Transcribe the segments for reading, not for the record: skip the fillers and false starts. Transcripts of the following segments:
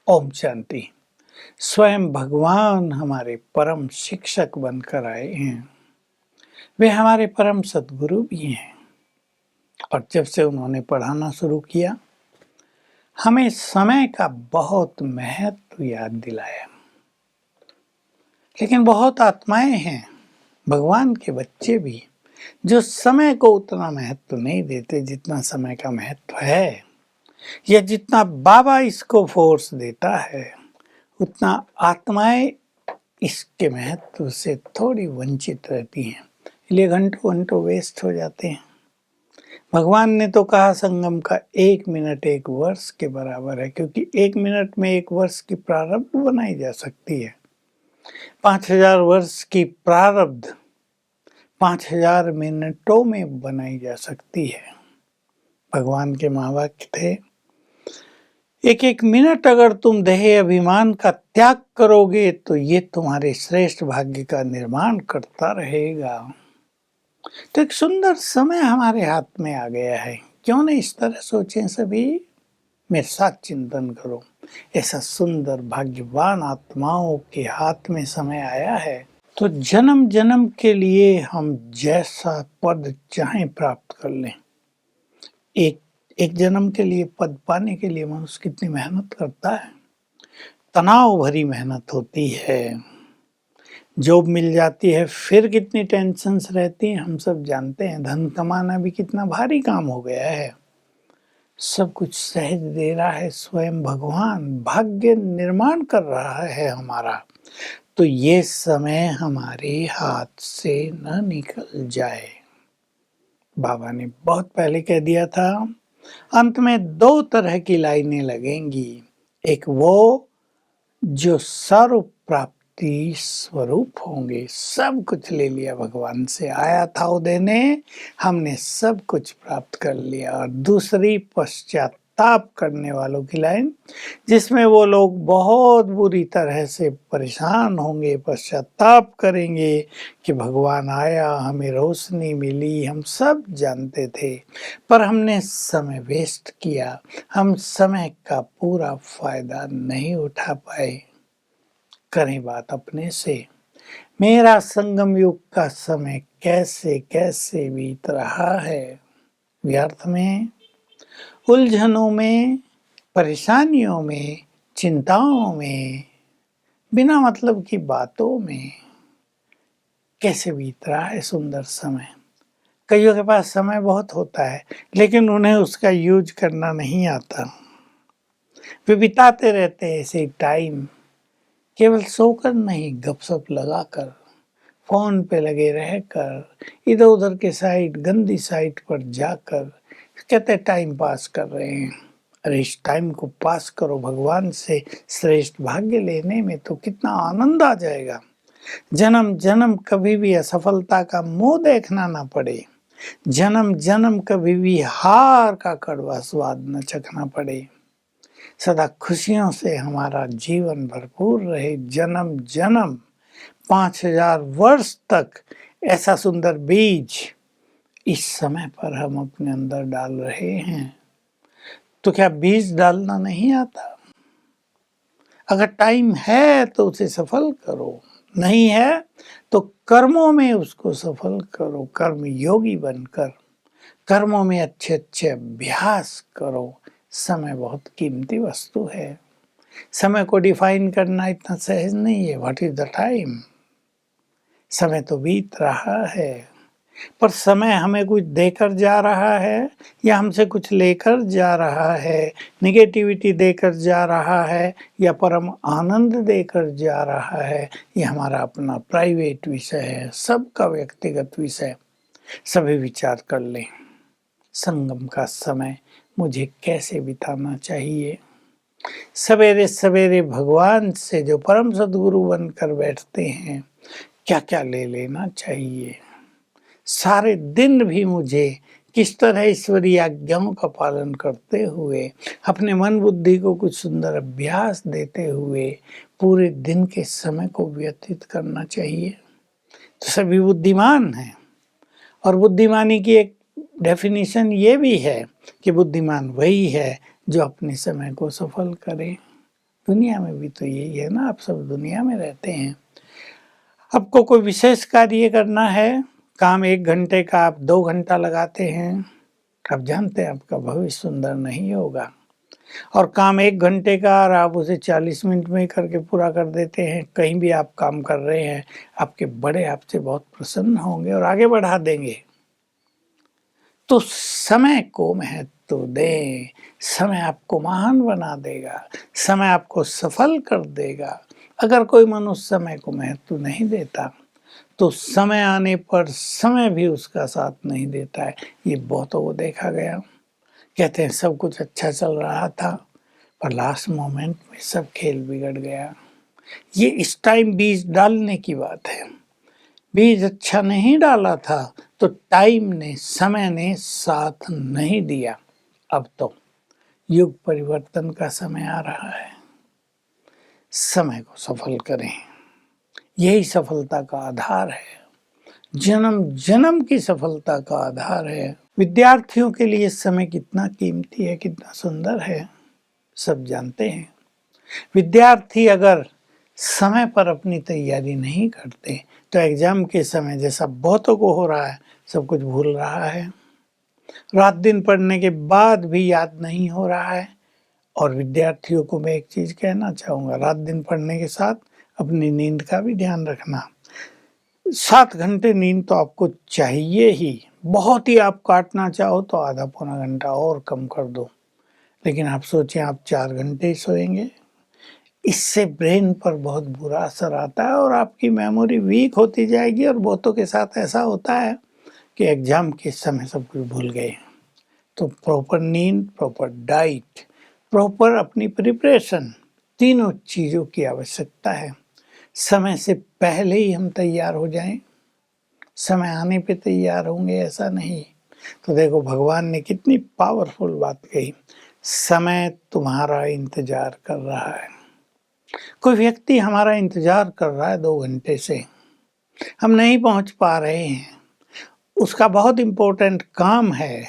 ओम शांति। स्वयं भगवान हमारे परम शिक्षक बनकर आए हैं। वे हमारे परम सद्गुरु भी हैं और जब से उन्होंने पढ़ाना शुरू किया, हमें समय का बहुत महत्व याद दिलाया। लेकिन बहुत आत्माएं हैं, भगवान के बच्चे भी, जो समय को उतना महत्व नहीं देते जितना समय का महत्व है, या जितना बाबा इसको फोर्स देता है उतना आत्माएं इसके महत्व से थोड़ी वंचित रहती हैं, इसलिए घंटों घंटों वेस्ट हो जाते हैं। भगवान ने तो कहा संगम का 1 मिनट 1 वर्ष के बराबर है, क्योंकि 1 मिनट में 1 वर्ष की प्रारब्ध बनाई जा सकती है। 5000 वर्ष की प्रारब्ध 5000 मिनटों में बनाई जा सकती है। भगवान के महावाक्य थे, एक एक मिनट अगर तुम देह अभिमान का त्याग करोगे तो ये तुम्हारे श्रेष्ठ भाग्य का निर्माण करता रहेगा। तो एक सुंदर समय हमारे हाथ में आ गया है, क्यों नहीं इस तरह सोचें सभी, मेरे साथ चिंतन करो। ऐसा सुंदर भाग्यवान आत्माओं के हाथ में समय आया है, तो जन्म जन्म के लिए हम जैसा पद चाहें प्राप्त कर लें। एक जन्म के लिए पद पाने के लिए मनुष्य कितनी मेहनत करता है, तनाव भरी मेहनत होती है। जॉब मिल जाती है फिर कितनी टेंशन्स रहती हैं, हम सब जानते हैं। धन कमाना भी कितना भारी काम हो गया है। सब कुछ सहज दे रहा है स्वयं भगवान, भाग्य निर्माण कर रहा है हमारा। तो ये समय हमारे हाथ से न निकल जाए। बाबा ने बहुत पहले कह दिया था, अंत में 2 तरह की लाइनें लगेंगी। एक वो जो सर्व प्राप्ति स्वरूप होंगे, सब कुछ ले लिया भगवान से, आया था वो देने, हमने सब कुछ प्राप्त कर लिया। और दूसरी पश्चाताप करने वालों की लाइन, जिसमें वो लोग बहुत बुरी तरह से परेशान होंगे, पश्चाताप करेंगे कि भगवान आया, हमें रोशनी मिली, हम सब जानते थे पर हमने समय वेस्ट किया, हम समय का पूरा फायदा नहीं उठा पाए। करें बात अपने से, मेरा संगम युग का समय कैसे कैसे बीत रहा है, व्यर्थ में, उलझनों में, परेशानियों में, चिंताओं में, बिना मतलब की बातों में कैसे बीत रहा है सुंदर समय। कईयों के पास समय बहुत होता है, लेकिन उन्हें उसका यूज करना नहीं आता। वे बिताते रहते हैं ऐसे टाइम, केवल सोकर नहीं, गपशप लगाकर, फोन पे लगे रहकर, इधर उधर के साइट, गंदी साइट पर जाकर कहते टाइम पास कर रहे हैं। अरे इस टाइम को पास करो भगवान से श्रेष्ठ भाग्य लेने में, तो कितना आनंद आ जाएगा। जन्म जन्म कभी भी असफलता का मुंह देखना ना पड़े, जन्म जन्म कभी भी हार का कड़वा स्वाद न चखना पड़े, सदा खुशियों से हमारा जीवन भरपूर रहे, जन्म जन्म 5000 वर्ष तक ऐसा सुंदर बीज इस समय पर हम अपने अंदर डाल रहे हैं। तो क्या बीज डालना नहीं आता? अगर टाइम है तो उसे सफल करो, नहीं है तो कर्मों में उसको सफल करो। कर्म योगी बनकर कर्मों में अच्छे अच्छे अभ्यास करो। समय बहुत कीमती वस्तु है, समय को डिफाइन करना इतना सहज नहीं है। What is the time? समय तो बीत रहा है, पर समय हमें कुछ देकर जा रहा है या हमसे कुछ लेकर जा रहा है, निगेटिविटी देकर जा रहा है या परम आनंद देकर जा रहा है, ये हमारा अपना प्राइवेट विषय है, सबका व्यक्तिगत विषय। सभी विचार कर लें, संगम का समय मुझे कैसे बिताना चाहिए। सवेरे सवेरे भगवान से जो परम सद्गुरु बनकर बैठते हैं, क्या क्या ले लेना चाहिए। सारे दिन भी मुझे किस तरह ईश्वरीय आज्ञाओं का पालन करते हुए, अपने मन बुद्धि को कुछ सुंदर अभ्यास देते हुए पूरे दिन के समय को व्यतीत करना चाहिए। तो सभी बुद्धिमान हैं, और बुद्धिमानी की एक डेफिनेशन ये भी है कि बुद्धिमान वही है जो अपने समय को सफल करे। दुनिया में भी तो यही है ना, आप सब दुनिया में रहते हैं। आपको कोई विशेष कार्य करना है, काम 1 घंटे का आप 2 घंटा लगाते हैं, आप जानते हैं आपका भविष्य सुंदर नहीं होगा। और काम 1 घंटे का और आप उसे 40 मिनट में करके पूरा कर देते हैं, कहीं भी आप काम कर रहे हैं, आपके बड़े आपसे बहुत प्रसन्न होंगे और आगे बढ़ा देंगे। तो समय को महत्व दें, समय आपको महान बना देगा, समय आपको सफल कर देगा। अगर कोई मनुष्य समय को महत्व नहीं देता, तो समय आने पर समय भी उसका साथ नहीं देता है। ये बहुतों को देखा गया। कहते हैं सब कुछ अच्छा चल रहा था, पर लास्ट मोमेंट में सब खेल बिगड़ गया। ये इस टाइम बीज डालने की बात है। बीज अच्छा नहीं डाला था तो टाइम ने, समय ने साथ नहीं दिया। अब तो युग परिवर्तन का समय आ रहा है। समय को सफल करें, यही सफलता का आधार है, जन्म जन्म की सफलता का आधार है। विद्यार्थियों के लिए समय कितना कीमती है, कितना सुंदर है, सब जानते हैं। विद्यार्थी अगर समय पर अपनी तैयारी नहीं करते तो एग्जाम के समय जैसा बहुतों को हो रहा है, सब कुछ भूल रहा है, रात दिन पढ़ने के बाद भी याद नहीं हो रहा है। और विद्यार्थियों को मैं एक चीज कहना चाहूंगा, रात दिन पढ़ने के साथ अपनी नींद का भी ध्यान रखना। 7 घंटे नींद तो आपको चाहिए ही, बहुत ही आप काटना चाहो तो आधा पौना घंटा और कम कर दो, लेकिन आप सोचें आप 4 घंटे ही सोएंगे, इससे ब्रेन पर बहुत बुरा असर आता है और आपकी मेमोरी वीक होती जाएगी। और बहुतों के साथ ऐसा होता है कि एग्जाम के समय सब कुछ भूल गए। तो प्रॉपर नींद, प्रॉपर डाइट, प्रॉपर अपनी प्रिपरेशन, तीनों चीज़ों की आवश्यकता है। समय से पहले ही हम तैयार हो जाएं, समय आने पे तैयार होंगे ऐसा नहीं। तो देखो भगवान ने कितनी पावरफुल बात कही, समय तुम्हारा इंतजार कर रहा है। कोई व्यक्ति हमारा इंतजार कर रहा है 2 घंटे से, हम नहीं पहुंच पा रहे हैं, उसका बहुत इम्पोर्टेंट काम है,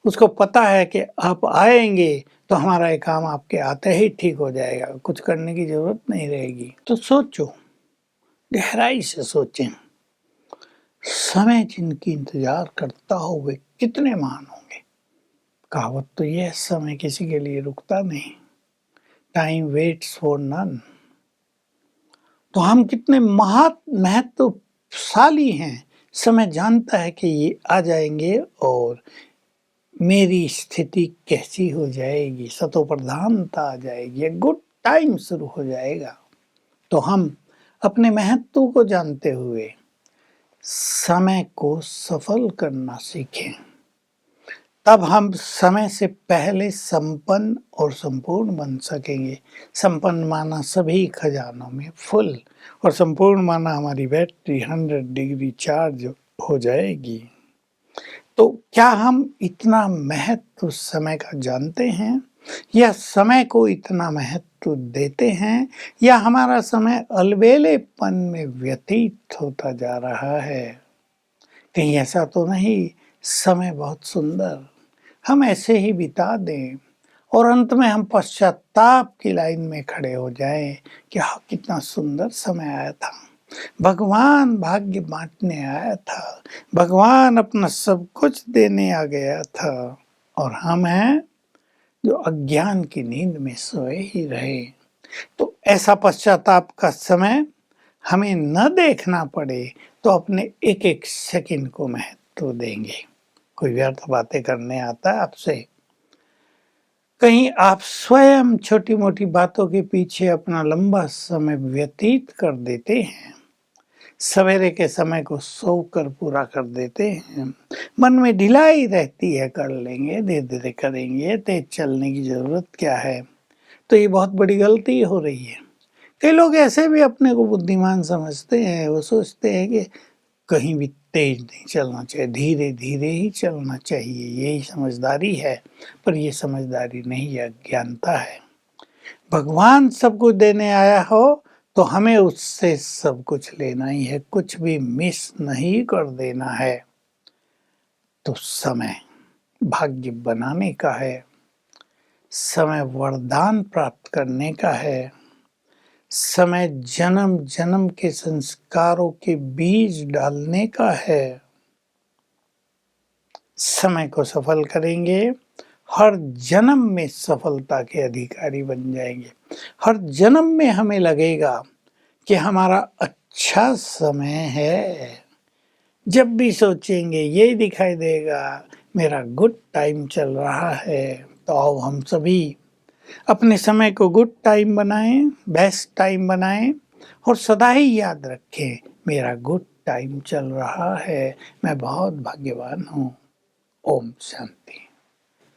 उसको पता है कि आप आएंगे तो हमारा ये काम आपके आते ही ठीक हो जाएगा, कुछ करने की जरूरत नहीं रहेगी। तो सोचो, गहराई से सोचें, समय जिनकी इंतजार करता हो वे कितने महान होंगे। कहावत तो ये है, समय किसी के लिए रुकता नहीं, टाइम वेट्स फॉर नन। तो हम कितने महत्वशाली हैं, समय जानता है कि ये आ जाएंगे और मेरी स्थिति कैसी हो जाएगी, सतोप्रधानता आ जाएगी, गुड टाइम शुरू हो जाएगा। तो हम अपने महत्व को जानते हुए समय को सफल करना सीखें, तब हम समय से पहले संपन्न और संपूर्ण बन सकेंगे। संपन्न माना सभी खजानों में फुल, और संपूर्ण माना हमारी बैटरी 100 डिग्री चार्ज हो जाएगी। तो क्या हम इतना महत्व समय का जानते हैं, या समय को इतना महत्व देते हैं, या हमारा समय अलबेलेपन में व्यतीत होता जा रहा है? कहीं ऐसा तो नहीं समय बहुत सुंदर हम ऐसे ही बिता दें और अंत में हम पश्चाताप की लाइन में खड़े हो जाएं कि हाँ कितना सुंदर समय आया था, भगवान भाग्य बांटने आया था, भगवान अपना सब कुछ देने आ गया था, और हम हैं जो अज्ञान की नींद में सोए ही रहे। तो ऐसा पश्चाताप का समय हमें न देखना पड़े तो अपने एक एक सेकंड को महत्व देंगे। कोई व्यर्थ बातें करने आता है आपसे, कहीं आप स्वयं छोटी मोटी बातों के पीछे अपना लंबा समय व्यतीत कर देते हैं, सवेरे के समय को सोकर पूरा कर देते हैं, मन में ढिलाई रहती है कर लेंगे, धीरे धीरे करेंगे, तेज चलने की जरूरत क्या है। तो ये बहुत बड़ी गलती हो रही है। कई लोग ऐसे भी अपने को बुद्धिमान समझते हैं, वो सोचते हैं कि कहीं भी तेज नहीं चलना चाहिए, धीरे धीरे ही चलना चाहिए, यही समझदारी है। पर ये समझदारी नहीं, यह अज्ञानता है। भगवान सब कुछ देने आया हो तो हमें उससे सब कुछ लेना ही है, कुछ भी मिस नहीं कर देना है। तो समय भाग्य बनाने का है, समय वरदान प्राप्त करने का है। समय जन्म जन्म के संस्कारों के बीज डालने का है। समय को सफल करेंगे, हर जन्म में सफलता के अधिकारी बन जाएंगे। हर जन्म में हमें लगेगा कि हमारा अच्छा समय है। जब भी सोचेंगे यही दिखाई देगा मेरा गुड टाइम चल रहा है। तो आओ हम सभी अपने समय को गुड टाइम बनाएं, बेस्ट टाइम बनाएं और सदा ही याद रखें मेरा गुड टाइम चल रहा है, मैं बहुत भाग्यवान हूँ। ओम शांति।